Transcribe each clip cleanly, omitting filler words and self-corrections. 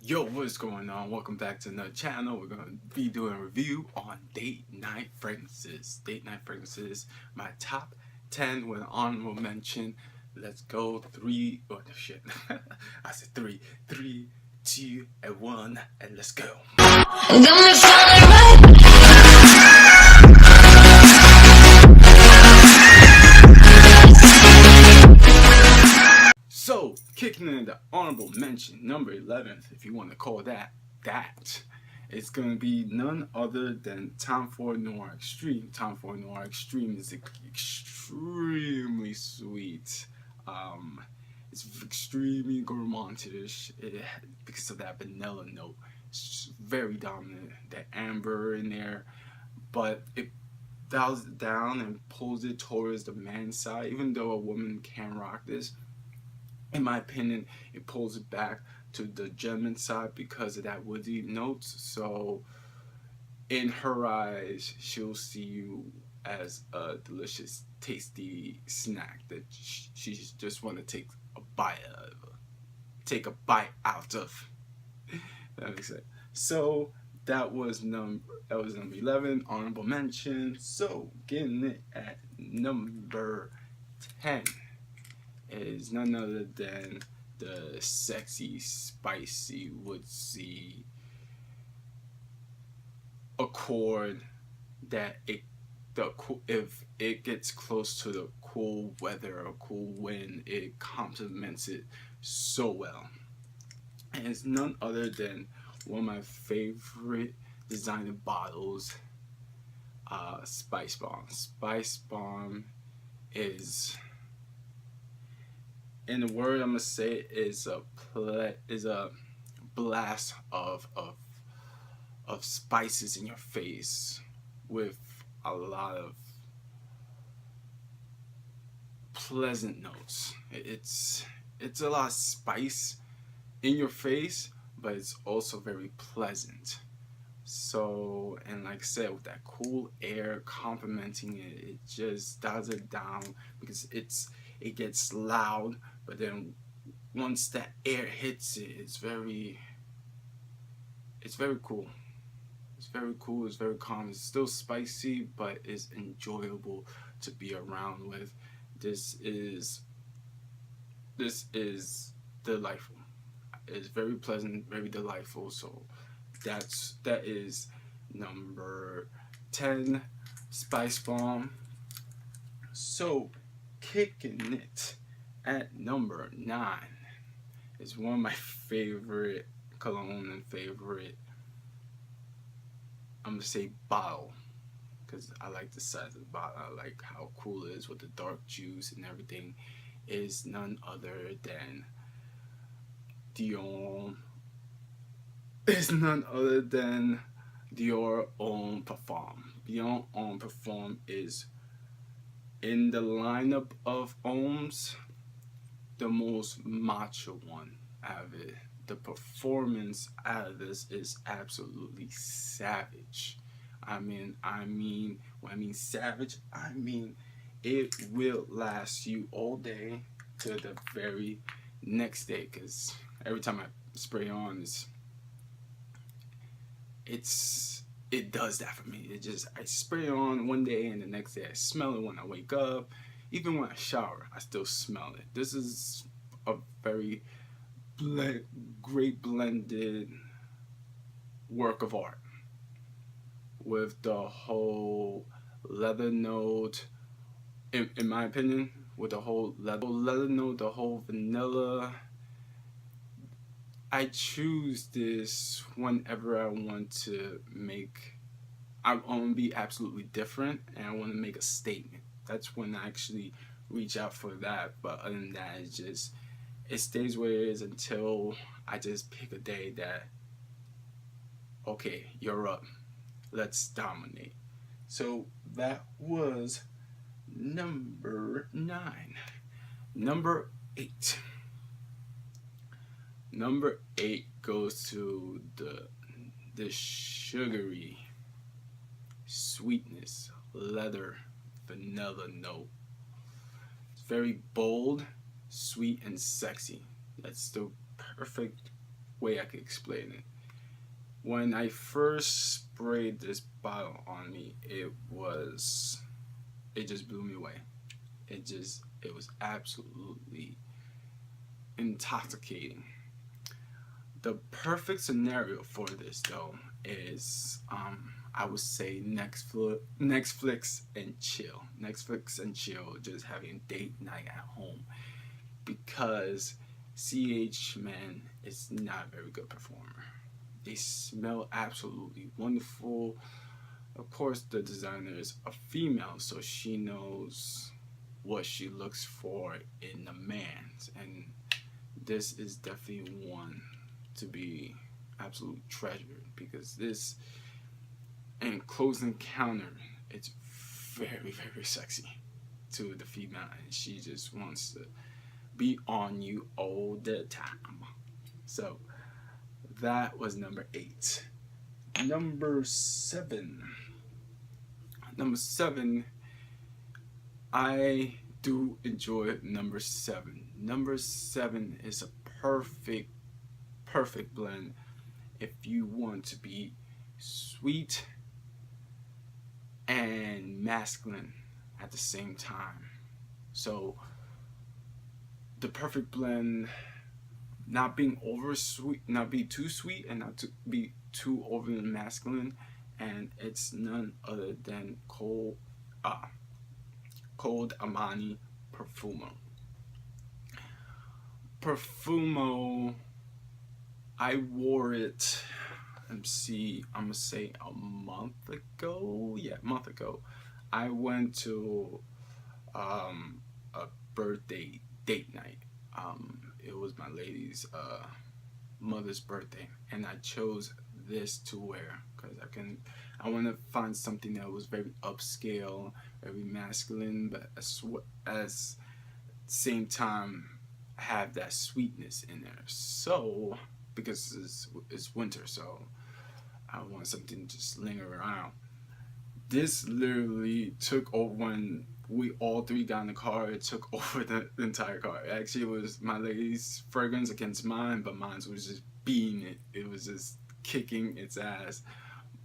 Yo, what's going on? Welcome back to another channel. We're going to be doing a review on Date Night Fragrances. Date Night Fragrances, my top 10 with an honorable mention. Let's go. Oh shit. I said three. 3, 2, and 1, and let's go. So, kicking in the honorable mention, number 11th, if you want to call that, it's going to be none other than Tom Ford Noir Extreme. Tom Ford Noir Extreme is extremely sweet. It's extremely gourmandish because of that vanilla note. It's very dominant, that amber in there, but it dials it down and pulls it towards the man's side. Even though a woman can rock this, in my opinion, it pulls it back to the gentleman side because of that woody notes. So in her eyes, she'll see you as a delicious, tasty snack that she just want to take a bite of. That makes sense. So that was number 11, honorable mention. So getting it at number 10 is none other than the sexy, spicy, woodsy accord that if it gets close to the cool weather or cool wind, it complements it so well. And it's none other than one of my favorite designer bottles, Spice Bomb. Spice Bomb is, in the word I'm gonna say, is a blast of spices in your face with a lot of pleasant notes. It's a lot of spice in your face, but it's also very pleasant. So, and like I said, with that cool air complementing it, it just dials it down because it gets loud, but then once that air hits it, it's very cool. It's very cool, it's very calm. It's still spicy, but it's enjoyable to be around with. This is delightful. It's very pleasant, very delightful. So that is number 10, Spice Bomb. So kicking it at number 9 is one of my favorite cologne and favorite, I'm gonna say, bottle, because I like the size of the bottle. I like how cool it is with the dark juice and everything. Is none other than Dior. Is none other than Dior Homme Parfum. Dior Homme Parfum is in the lineup of Hommes the most macho one out of it. The performance out of this is absolutely savage. When I mean savage, I mean it will last you all day to the very next day. Because every time I spray on, it does that for me. I spray on one day and the next day I smell it when I wake up. Even when I shower, I still smell it. This is a very great blended work of art with the whole leather note, in my opinion, with the whole leather note, the whole vanilla. I choose this whenever I want to be absolutely different and I want to make a statement. That's when I actually reach out for that. But other than that, it stays where it is until I just pick a day that, okay, you're up, let's dominate. So that was number 9. Number 8. Number 8 goes to the sugary sweetness, leather, vanilla note. It's very bold, sweet, and sexy. That's the perfect way I could explain it. When I first sprayed this bottle on me, it just blew me away. It was absolutely intoxicating. The perfect scenario for this though is I would say Netflix and chill. Netflix and chill, just having date night at home, because CH Man is not a very good performer. They smell absolutely wonderful. Of course, the designer is a female, so she knows what she looks for in a man, and this is definitely one to be absolute treasured, because this in Close Encounter, it's very sexy to the female, and she just wants to be on you all the time. So that was number 8. Number 7. Number 7, I do enjoy number 7. Number 7 is a perfect blend if you want to be sweet and masculine at the same time. So the perfect blend, not being over sweet, not be too sweet, and not to be too overly masculine, and it's none other than Cold Amani Profumo. Profumo, I wore it, let's see, I'm gonna say a month ago. Yeah, a month ago. I went to a birthday date night. It was my lady's mother's birthday, and I chose this to wear because I want to find something that was very upscale, very masculine, but as same time have that sweetness in there. So because it's winter, so I want something to just linger around. This literally took over when we all three got in the car. It took over the entire car. Actually, it was my lady's fragrance against mine, but mine was just beating it. It was just kicking its ass.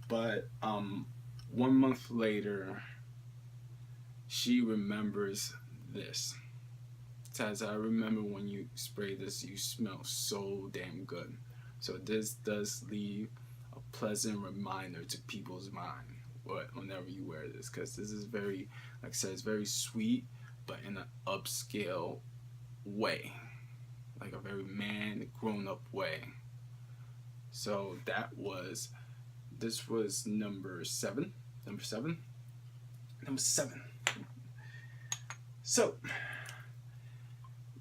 But 1 month later, she remembers this. It says, I remember when you sprayed this, you smell so damn good. So this does leave a pleasant reminder to people's mind whenever you wear this, because this is very, like I said, it's very sweet, but in an upscale way, like a very man grown up way. So this was number 7. Number 7. So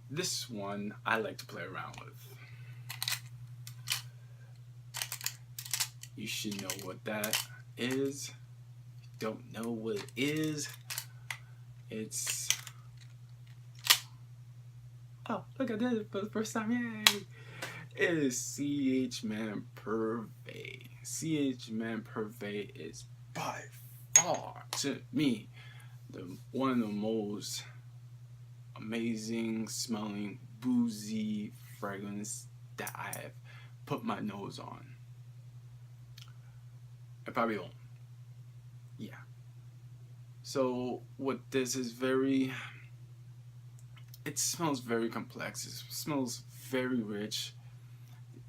this one I like to play around with. You should know what that is. If you don't know what it is, it's, oh, look, I did it for the first time, yay! It is CH Man Purvey. CH Man Purvey is by far, to me, one of the most amazing smelling boozy fragrance that I have put my nose on. I probably won't. Yeah. So what this is it smells very complex. It smells very rich.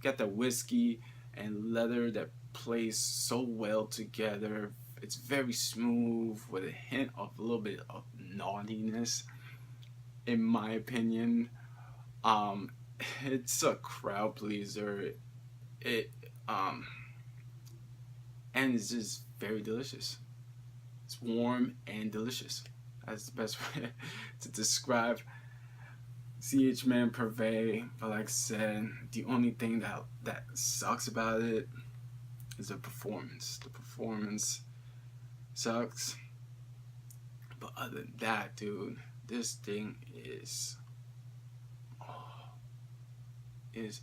Got the whiskey and leather that plays so well together. It's very smooth with a hint of a little bit of naughtiness, in my opinion. It's a crowd pleaser. And it's just very delicious. It's warm and delicious. That's the best way to describe CH Man Purvey. But like I said, the only thing that sucks about it is the performance. The performance sucks. But other than that, dude, this thing is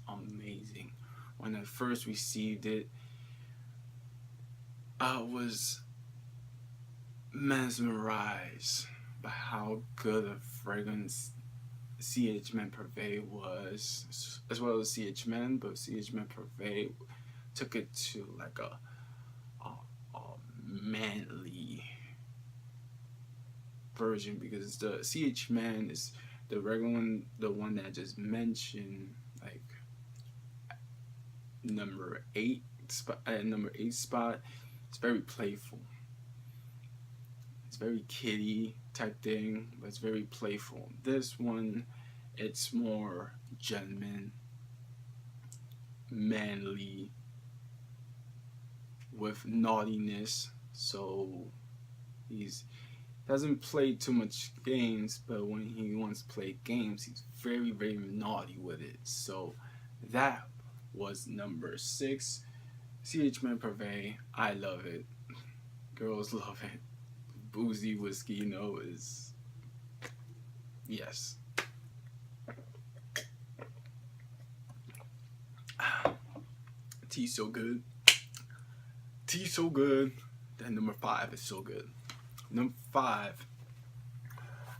amazing. When I first received it, I was mesmerized by how good a fragrance CH Men Purvey was, as well as CH Men, but CH Men Purvey took it to like a manly version, because the CH Man is the regular one, the one that I just mentioned, like number 8 spot, at number 8 spot. It's very playful. It's very kiddie type thing, but it's very playful. This one, it's more gentleman, manly, with naughtiness. So he's doesn't play too much games, but when he wants to play games, he's very, very naughty with it. So that was number 6. CH Men Purvey. I love it. Girls love it. Boozy whiskey, is yes. Tea so good. Tea so good. That number 5 is so good. Number 5.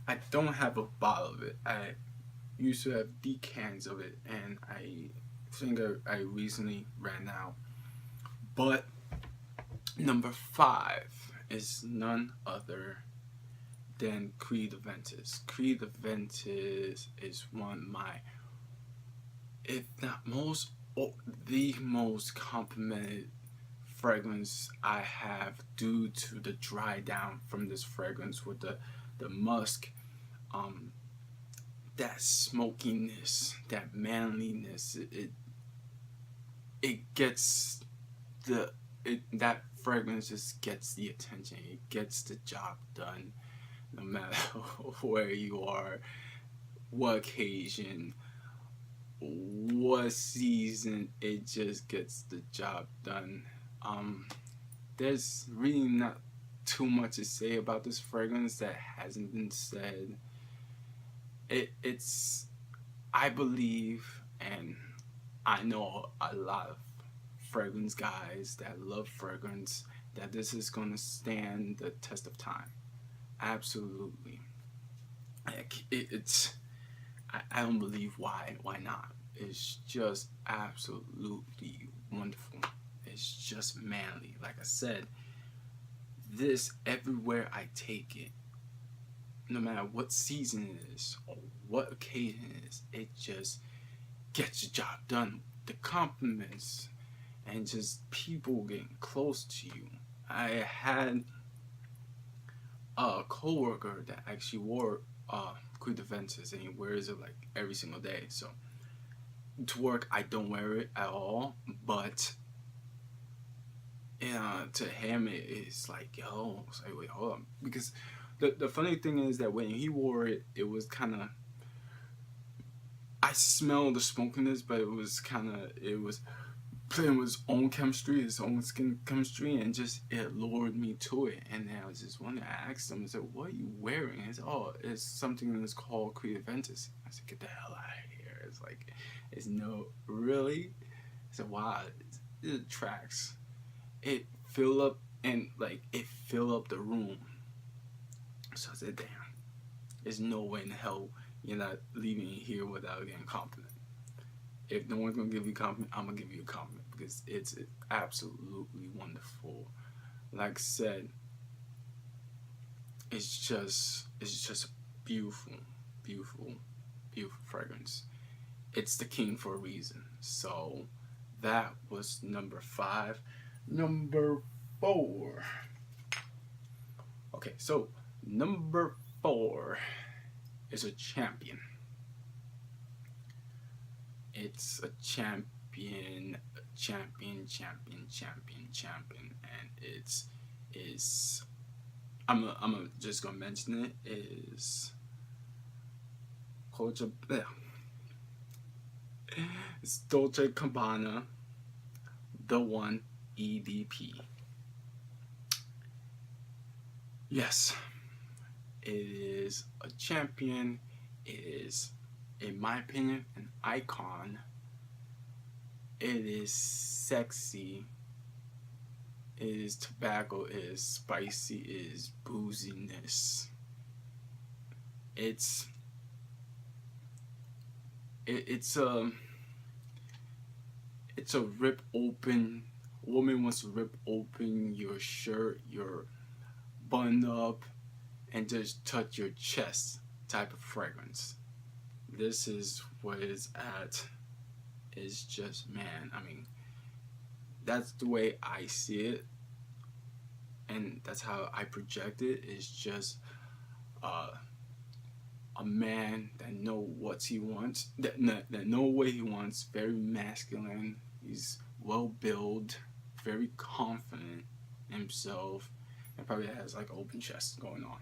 I don't have a bottle of it. I used to have decants of it, and I think I recently ran out. But number 5 is none other than Creed Aventus. Creed Aventus is one of my, if not most, the most complimented fragrance I have, due to the dry down from this fragrance with the musk, that smokiness, that manliness. It gets that fragrance just gets the attention. It gets the job done, no matter where you are, what occasion, what season. It just gets the job done. There's really not too much to say about this fragrance that hasn't been said. It's, I believe, and I know a lot of fragrance guys that love fragrance, that this is going to stand the test of time. Absolutely. It's, I don't believe why not. It's just absolutely wonderful. It's just manly. Like I said, this, everywhere I take it, no matter what season it is or what occasion it is, it just gets the job done. The compliments and just people getting close to you. I had a coworker that actually wore Creed Aventus, and he wears it like every single day. So to work, I don't wear it at all, but to him it's like, yo, it's like, wait, hold on, because the funny thing is that when he wore it, it was kind of, I smelled the smokiness, but it was playing with his own chemistry, his own skin chemistry, and just it lured me to it. And then I was just wondering, I asked him, I said, what are you wearing? He said, oh, it's something that's called Creed Aventus. I said, get the hell out of here. It's like, it's no, really? I said, wow, it tracks. It fill up, and like, it fill up the room. So I said, damn, there's no way in hell you're not leaving here without getting a compliment. If no one's gonna give you a compliment, I'm gonna give you a compliment, because it's absolutely wonderful. Like I said, it's just a beautiful, beautiful, beautiful fragrance. It's the king for a reason. So that was number 5. Number 4. Okay, so number 4 is a champion. It's a champion, and I'm just gonna mention it, is Dolce, it's Dolce Gabbana, the one EDP. Yes, it is a champion. It is, in my opinion, an icon. It is sexy. It is tobacco. It is spicy. It is booziness. It's it's it's a rip open. A woman wants to rip open your shirt, your button up, and just touch your chest type of fragrance. This is what it's at. It's just, man, I mean, that's the way I see it, and that's how I project it. It's just uh, a man that know what he wants, that know what he wants. Very masculine. He's well built, very confident in himself, and probably has like open chest going on,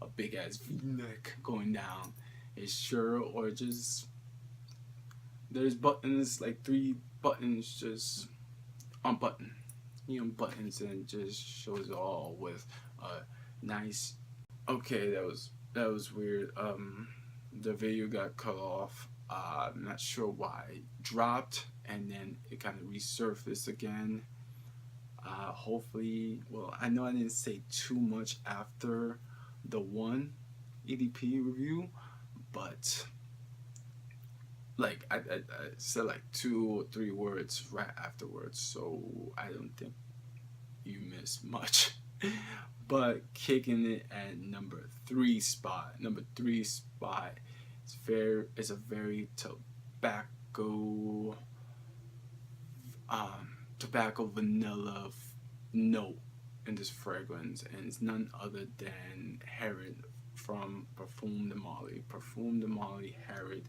a big ass V neck going down his shirt, or just there's buttons, like 3 buttons, just unbutton. He unbuttons and just shows it all with a nice. Okay, that was weird. The video got cut off. I'm not sure why it dropped, and then it kind of resurfaced again. Hopefully, well, I know I didn't say too much after the one EDP review, but like I said like 2 or 3 words right afterwards, so I don't think you missed much. But kicking it at number 3 spot. It's a very tobacco vanilla note in this fragrance, and it's none other than Harrod from Parfum de Marly. Parfum de Marly Harrod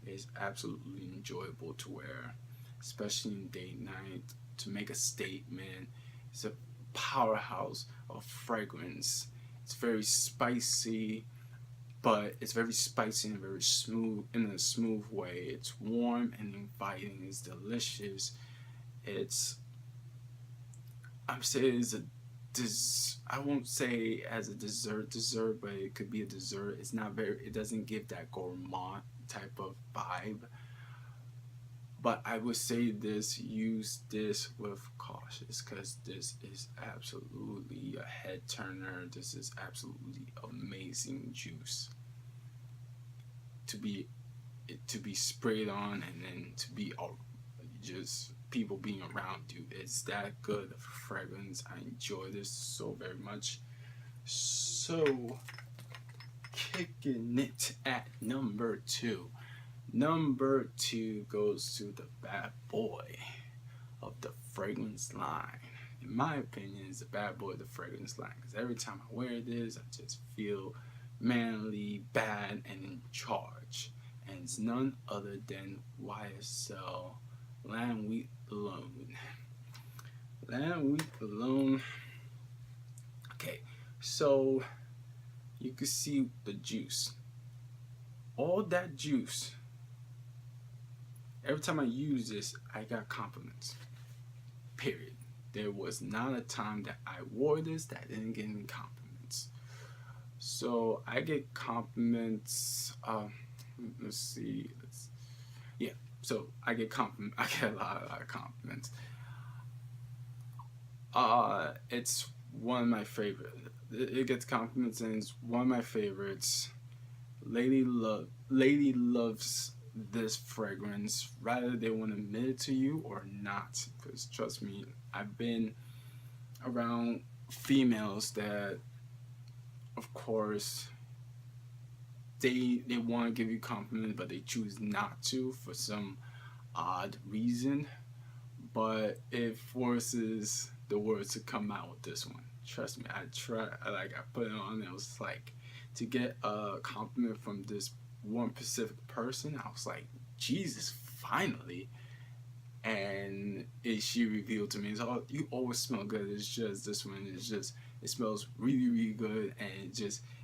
is absolutely enjoyable to wear, especially in date night, to make a statement. It's a powerhouse of fragrance. It's very spicy, but it's very spicy and very smooth in a smooth way. It's warm and inviting. It's delicious. It's I'm saying it's a I won't say as a dessert, but it could be a dessert. It's not very. It doesn't give that gourmand type of vibe. But I would say this. Use this with cautious, because this is absolutely a head turner. This is absolutely amazing juice to be sprayed on, and then to be just people being around you. It's that good of a fragrance. I enjoy this so very much. So, kicking it at number 2. Number 2 goes to the bad boy of the fragrance line. In my opinion, it's the bad boy of the fragrance line, because every time I wear this, I just feel manly, bad, and in charge. And it's none other than YSL Lanvin Cologne. Lanvin Cologne. Okay, so you can see the juice. All that juice. Every time I use this, I got compliments. Period. There was not a time that I wore this that I didn't get any compliments. So I get compliments. Let's see. Yeah. So I get I get a lot of compliments. It's one of my favorite. It gets compliments, and it's one of my favorites. Lady loves this fragrance, rather they want to admit it to you or not. Because trust me, I've been around females that, of course, they want to give you compliments, but they choose not to for some odd reason. But it forces the words to come out with this one. Trust me, I put it on. It was like, to get a compliment from this one specific person, I was like, Jesus, finally. And she revealed to me, it's all, you always smell good. It's just this one. It smells really, really good, and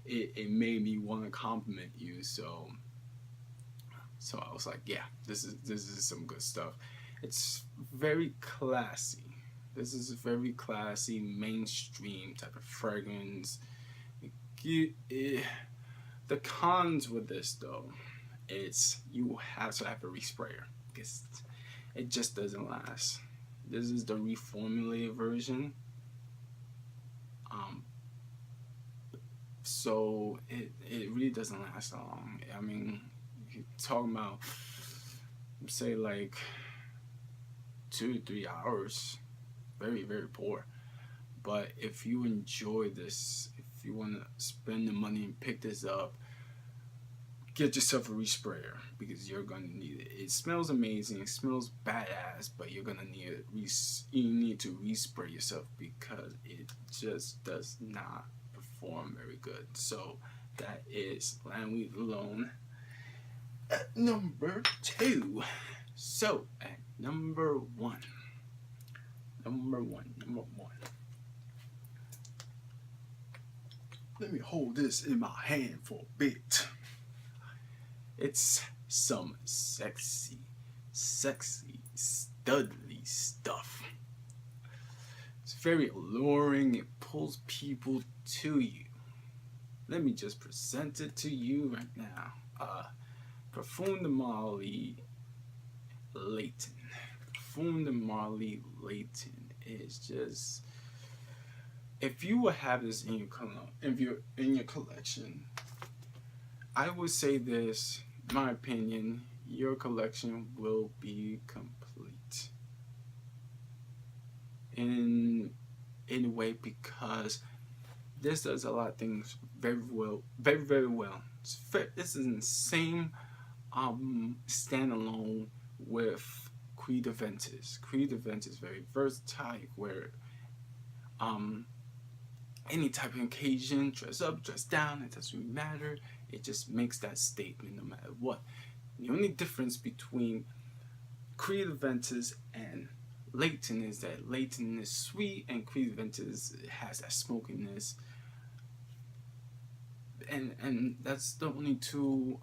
it made me want to compliment you. So I was like, yeah, this is some good stuff. It's very classy. This is a very classy, mainstream type of fragrance. The cons with this, though, it's you have to have a resprayer, because it just doesn't last. This is the reformulated version. So it really doesn't last long. I mean, You're talking about, say, like 2 to 3 hours. Very, very poor. But if you enjoy this, if you want to spend the money and pick this up, get yourself a resprayer because you're gonna need it. It smells amazing. It smells badass, but you're gonna need it. You need to respray yourself because it just does not perform very good. So that is Landweed Alone at number 2. So at number one. Let me hold this in my hand for a bit. It's some sexy, studly stuff. It's very alluring. It pulls people to you. Let me just present it to you right now. Parfum de Marly Layton. Parfum de Marly Layton is just. If you would have this in your collection, I would say this, my opinion, your collection will be complete. In a way, because this does a lot of things very well, very, very well. This is the same standalone with Creed Aventus. Creed Aventus is very versatile, where any type of occasion, dress up, dress down, it doesn't really matter. It just makes that statement no matter what. The only difference between Creed Aventus and Layton is that Layton is sweet and Creed Aventus has that smokiness. And that's the only two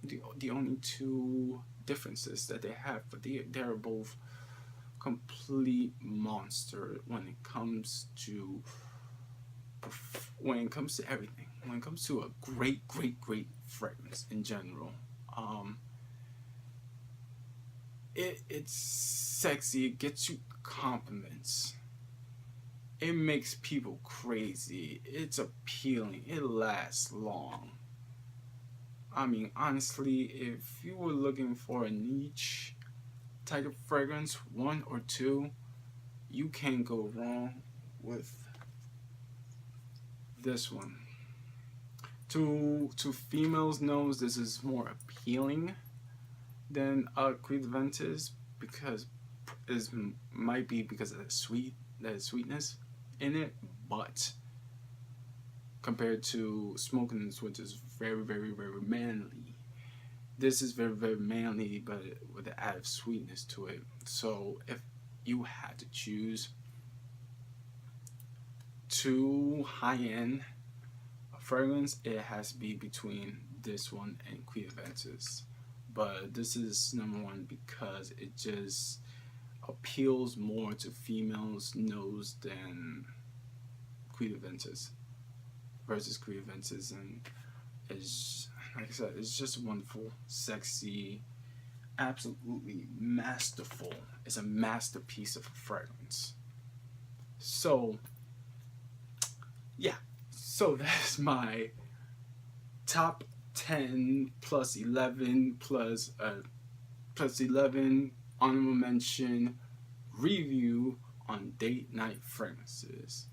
the only two differences that they have, but they're both complete monster when it comes to everything, when it comes to a great fragrance in general. It's sexy. It gets you compliments. It makes people crazy. It's appealing. It lasts long. I mean, honestly, if you were looking for a niche type of fragrance, one or two, you can't go wrong with this one. To females' nose, this is more appealing than Creed Aventus because might be because of that sweetness in it, but compared to Smokiness, which is very, very, very manly, this is very, very manly, but with the added sweetness to it. So if you had to choose two high-end fragrance, it has to be between this one and Creed Aventus. But this is number one because it just appeals more to females' nose than Creed Aventus versus Creed Aventus, and it's, like I said, it's just wonderful, sexy, absolutely masterful. It's a masterpiece of a fragrance. So yeah, so that's my top 10 plus 11 plus 11 honorable mention review on date night fragrances.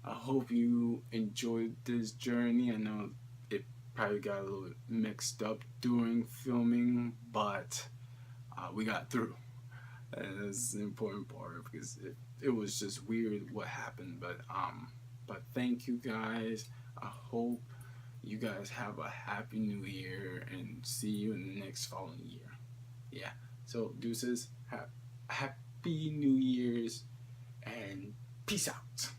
I hope you enjoyed this journey. I know it probably got a little mixed up during filming, but we got through. And that's the important part because it was just weird what happened. But thank you guys. I hope you guys have a happy new year and see you in the next following year. Yeah. So deuces, happy New Year's and peace out.